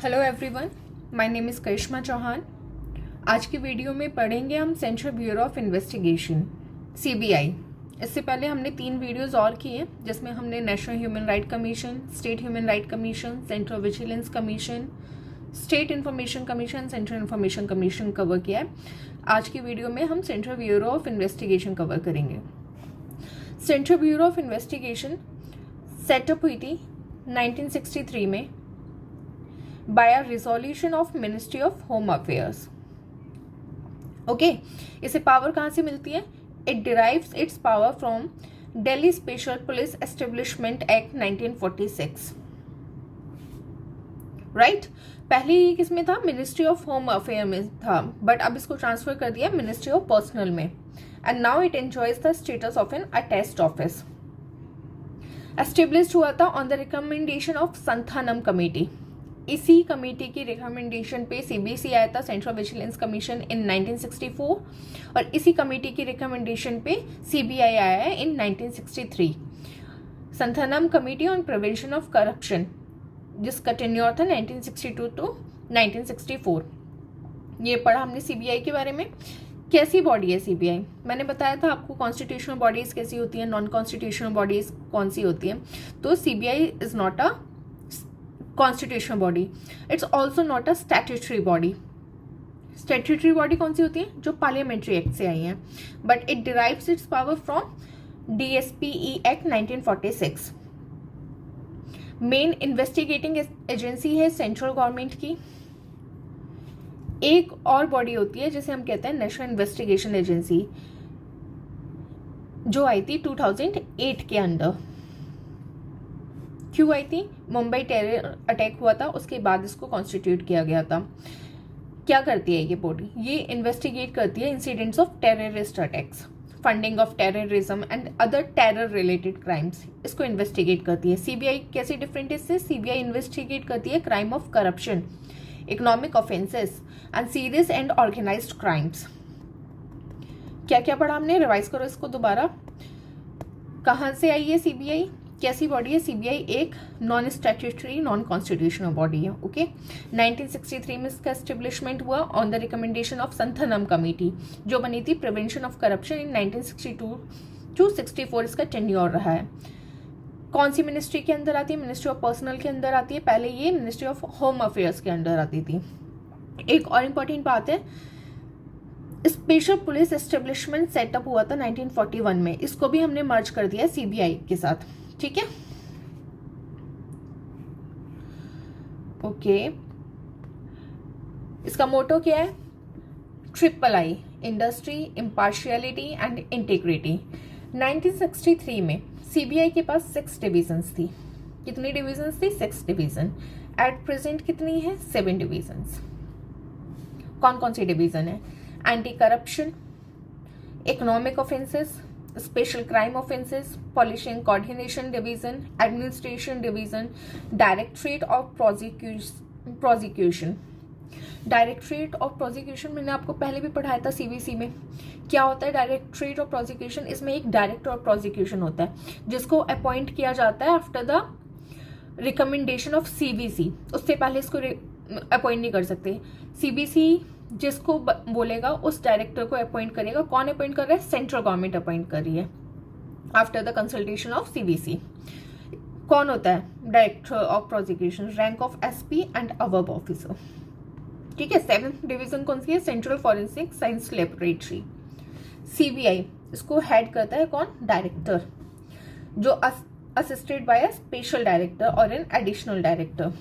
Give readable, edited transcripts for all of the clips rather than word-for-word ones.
Hello everyone, my name is Karishma Chauhan. आज की video में पढ़ेंगे हम central bureau of investigation CBI. इससे पहले हमने 3 वीडियोस और किए जिसमें हमने national human right commission, state human right commission, central vigilance commission, state information commission, central information commission cover किया है। आज की वीडियो में हम central bureau of investigation cover करेंगे। Central bureau of investigation setup हुई थी 1963 में by a resolution of Ministry of Home Affairs. Okay, इसे पावर कहाँ से मिलती है? It derives its power from Delhi Special Police Establishment Act 1946. Right, पहले ये किस में था? मिनिस्ट्री ऑफ होम अफेयर में था, बट अब इसको ट्रांसफर कर दिया मिनिस्ट्री ऑफ पर्सनल में। And now it enjoys the status of N attached office. Established हुआ था on the recommendation of Santhanam committee. इसी कमेटी की रिकमेंडेशन पे सीबीसी आया था, सेंट्रल विजिलेंस कमीशन, इन 1964, और इसी कमेटी की रिकमेंडेशन पे सीबीआई आया है इन 1963। Santhanam committee on prevention of corruption, जिसका टेन्योर था 1962 टू 1964। ये पढ़ा हमने सीबीआई के बारे में। कैसी बॉडी है सीबीआई? मैंने बताया था आपको कॉन्स्टिट्यूशनल बॉडीज कैसी होती हैं, नॉन कॉन्स्टिट्यूशनल बॉडीज कौन सी होती हैं। तो CBI is not a constitutional body, it's also not a statutory body. Statutory body कौन सी होती है? जो पार्लियामेंट्री एक्ट से आई है, but it derives it's power from DSPE act 1946। Main investigating agency है सेंट्रल गवर्नमेंट की। एक और बॉडी होती है जिसे हम कहते हैं नेशनल इन्वेस्टिगेशन एजेंसी, जो आई थी 2008 के अंदर। क्यों आई थी? मुंबई टेरर अटैक हुआ था, उसके बाद इसको कॉन्स्टिट्यूट किया गया था। क्या करती है ये बॉडी? ये इन्वेस्टिगेट करती है incidents of terrorist attacks, funding of terrorism and other terror related crimes. इसको इन्वेस्टिगेट करती है। सीबीआई कैसी डिफरेंट है इससे? सीबीआई इन्वेस्टिगेट करती है crime of corruption, economic offences and serious and organised crimes. क्या क्या पढ़ा हमने? रिवाइज करो इसको दोबारा। कहाँ से आई है सीबीआई? कैसी बॉडी है सीबीआई? एक non statutory, non constitutional body है। ओके, 1963 में इसका एस्टेब्लिशमेंट हुआ on the recommendation of Santhanam committee, जो बनी थी prevention of corruption. In 1962 to 64 इसका टेन्योर रहा है। कौन सी मिनिस्ट्री के अंदर आती है? मिनिस्ट्री ऑफ पर्सनल के अंदर आती है। पहले ये मिनिस्ट्री ऑफ होम अफेयर्स के अंदर आती थी। एक और इम्पॉर्टेंट बात है, स्पेशल पुलिस एस्टेब्लिशमेंट सेटअप हुआ था 1941 में। इसको भी हमने मर्ज कर दिया सीबीआई के साथ। ठीक है, ओके। इसका मोटो क्या है? III, industry, impartiality and integrity. 1963 में सीबीआई के पास 6 डिविजन्स थी। कितनी डिविजन्स थी? 6 डिवीजन। एट प्रेजेंट कितनी है? 7 डिविजन्स। कौन कौन सी डिवीजन है? Anti corruption, economic offences, special crime offences, polishing coordination division, administration division, directorate of prosecution. Directorate of prosecution मैंने आपको पहले भी पढ़ाया था सीबीसी में। क्या होता है डायरेक्टरेट ऑफ प्रोसिक्यूशन? इसमें एक डायरेक्टर ऑफ प्रोसिक्यूशन होता है जिसको अपॉइंट किया जाता है after the recommendation of CBC. उससे पहले इसको अपॉइंट नहीं कर सकते। सीबीसी जिसको बोलेगा उस डायरेक्टर को अपॉइंट करेगा। कौन अपॉइंट कर रहा है? सेंट्रल गवर्नमेंट अपॉइंट कर रही है after the consultation of CBC. कौन होता है director of prosecution? Rank of SP and above officer. ठीक है। 7th डिवीजन कौन सी है? Central forensic science laboratory. CBI इसको हेड करता है कौन? डायरेक्टर, जो assisted by a special director और एन एडिशनल डायरेक्टर।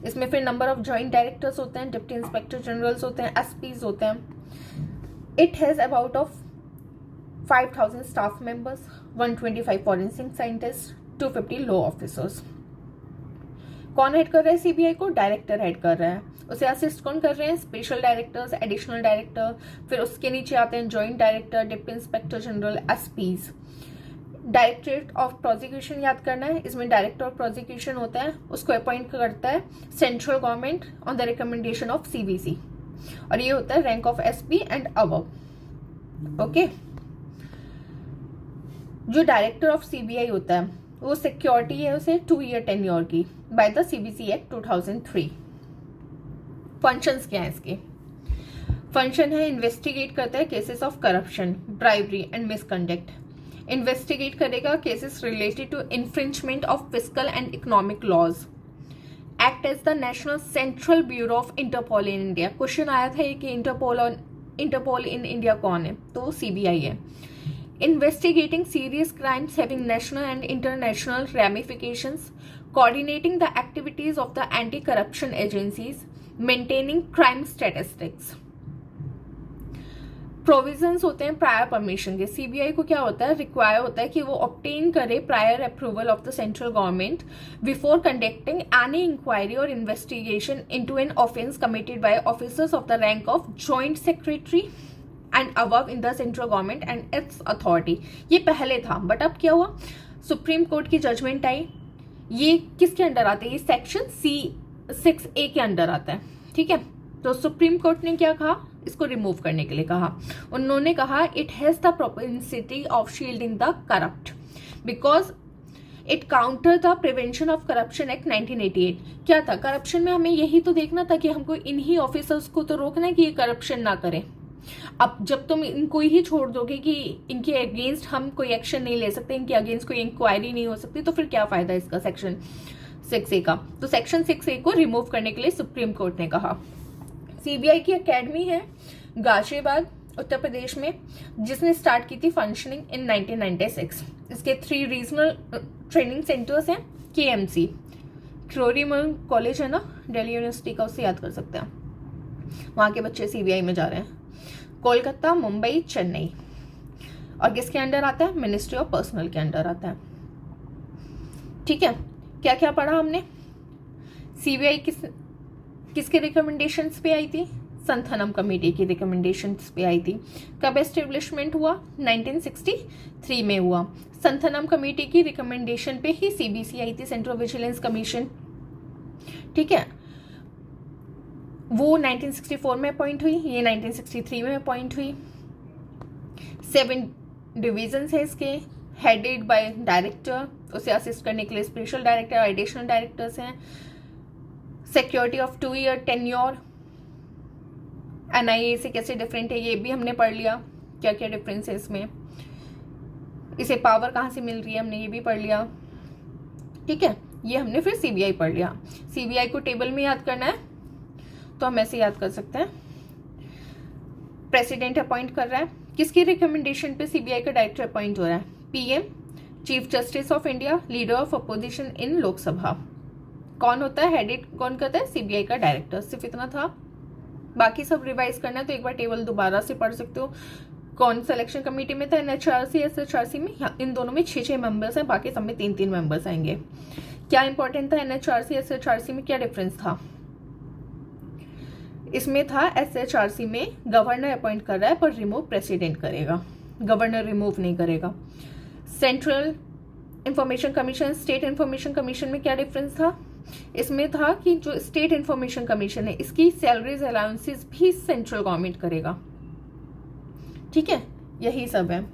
इसमें फिर नंबर ऑफ जॉइंट डायरेक्टर्स होते हैं, डिप्टी इंस्पेक्टर जनरल्स होते हैं, एसपीज होते हैं। It has about of 5000 staff members, 125 forensic scientist, 250 law officers. कौन हेड कर रहा है सीबीआई को? डायरेक्टर हेड कर रहा है। उसे असिस्ट कौन कर रहे हैं? स्पेशल डायरेक्टर्स, एडिशनल डायरेक्टर, फिर उसके नीचे आते हैं joint director, deputy inspector general, SPs. Directorate of prosecution याद करना है। इसमें डायरेक्टर ऑफ प्रोसिक्यूशन होता है, उसको अपॉइंट करता है central government on the recommendation of सीबीसी, और ये होता है rank of SP and above. Okay, जो डायरेक्टर ऑफ सीबीआई होता है वो सिक्योरिटी है उसे 2 ईयर टेन्योर की बाय द सीबीसी एक्ट 2003। फंक्शंस क्या है इसके? फंक्शन है इन्वेस्टिगेट करता है cases of corruption, bribery and misconduct. Investigate करेगा cases related to infringement of physical and economic laws. Act as the national central bureau of Interpol in India. Question आया था कि इंटरपोल इन इंडिया कौन है? तो CBI है। Investigating serious crimes having national and international ramifications, coordinating the activities of the anti corruption agencies, maintaining crime statistics. Provisions होते हैं prior permission के। सीबीआई को क्या होता है? रिक्वायर होता है कि वो ऑब्टेन करे prior approval of the central government before conducting any inquiry और investigation into an offence committed by officers of the rank of joint secretary and above in the central government and its authority. ये पहले था, but अब क्या हुआ? Supreme court की judgment आई। ये किसके अंडर आता है? ये सेक्शन C6A के अंडर आता है, ठीक है। तो सुप्रीम कोर्ट ने क्या कहा? इसको रिमूव करने के लिए कहा। उन्होंने कहा it has the propensity of shielding the corrupt because it counter the prevention of corruption act 1988। क्या था? करप्शन में हमें यही तो देखना था कि हमको इन्हीं ऑफिसर्स को तो रोकना है कि ये करप्शन ना करें। अब जब तुम इनको ही छोड़ दोगे कि इनके अगेंस्ट हम कोई एक्शन नहीं ले सकते, इनके अगेंस्ट कोई इंक्वायरी नहीं हो सकती, तो फिर क्या फायदा इसका सेक्शन 6A का? तो सेक्शन 6A को रिमूव करने के लिए सुप्रीम कोर्ट ने कहा। सीबीआई की एकेडमी है गाजियाबाद, उत्तर प्रदेश में, जिसने स्टार्ट की थी फंक्शनिंग इन 1996। इसके 3 रीजनल ट्रेनिंग सेंटर्स हैं। KMC क्रोरीमल कॉलेज है ना, दिल्ली यूनिवर्सिटी का, उससे याद कर सकते हैं। वहां के बच्चे सीबीआई में जा रहे हैं। कोलकाता, मुंबई, चेन्नई। और किसके अंडर आता है? मिनिस्ट्री ऑफ पर्सनल के अंडर आता है, ठीक है। क्या क्या पढ़ा हमने? सीबीआई किसके रिकमेंडेशंस पे आई थी? संथनम कमेटी की रिकमेंडेशंस पे आई थी। कब एस्टेब्लिशमेंट हुआ? 1963 में हुआ। संथनम कमेटी की रिकमेंडेशन पे ही सीबीसी आई थी, सेंट्रल विजिलेंस कमीशन, ठीक है। वो 1964 में अपॉइंट हुई, ये 1963 में अपॉइंट हुई। 7 डिविजन्स है इसके, हेडेड बाय डायरेक्टर, उसे असिस्ट करने के लिए स्पेशल डायरेक्टर, एडिशनल डायरेक्टर्स हैं। Security of 2 year tenure. NIA से कैसे डिफरेंट है ये भी हमने पढ़ लिया, क्या क्या डिफरेंस है इसमें। इसे पावर कहाँ से मिल रही है हमने ये भी पढ़ लिया, ठीक है। ये हमने फिर सीबीआई पढ़ लिया। सीबीआई को टेबल में याद करना है तो हम ऐसे याद कर सकते हैं। प्रेसिडेंट अपॉइंट कर रहा है। किसकी रिकमेंडेशन पे सीबीआई का डायरेक्टर अपॉइंट हो रहा है? PM, chief justice of India, leader of opposition in Lok Sabha. कौन होता है? हेडेड कौन करता है? सीबीआई का डायरेक्टर। सिर्फ इतना था, बाकी सब रिवाइज करना है तो एक बार टेबल दोबारा से पढ़ सकते हो। कौन सिलेक्शन कमेटी में था? NHRC, SHRC में, इन दोनों में 6 मेंबर्स हैं, बाकी सब में 3 मेंबर्स आएंगे। क्या इंपॉर्टेंट था NHRC, SHRC में? क्या डिफरेंस था इसमें? था SHRC में गवर्नर अपॉइंट कर रहा है पर रिमूव प्रेसिडेंट करेगा, गवर्नर रिमूव नहीं करेगा। Central information commission, state information commission में क्या डिफरेंस था? इसमें था कि जो स्टेट इंफॉर्मेशन कमीशन है इसकी सैलरीज अलाउंसेस भी सेंट्रल गवर्नमेंट करेगा, ठीक है। यही सब है।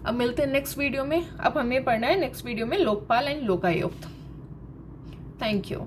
अब मिलते हैं नेक्स्ट वीडियो में। अब हमें पढ़ना है नेक्स्ट वीडियो में Lokpal and Lokayukta. Thank you.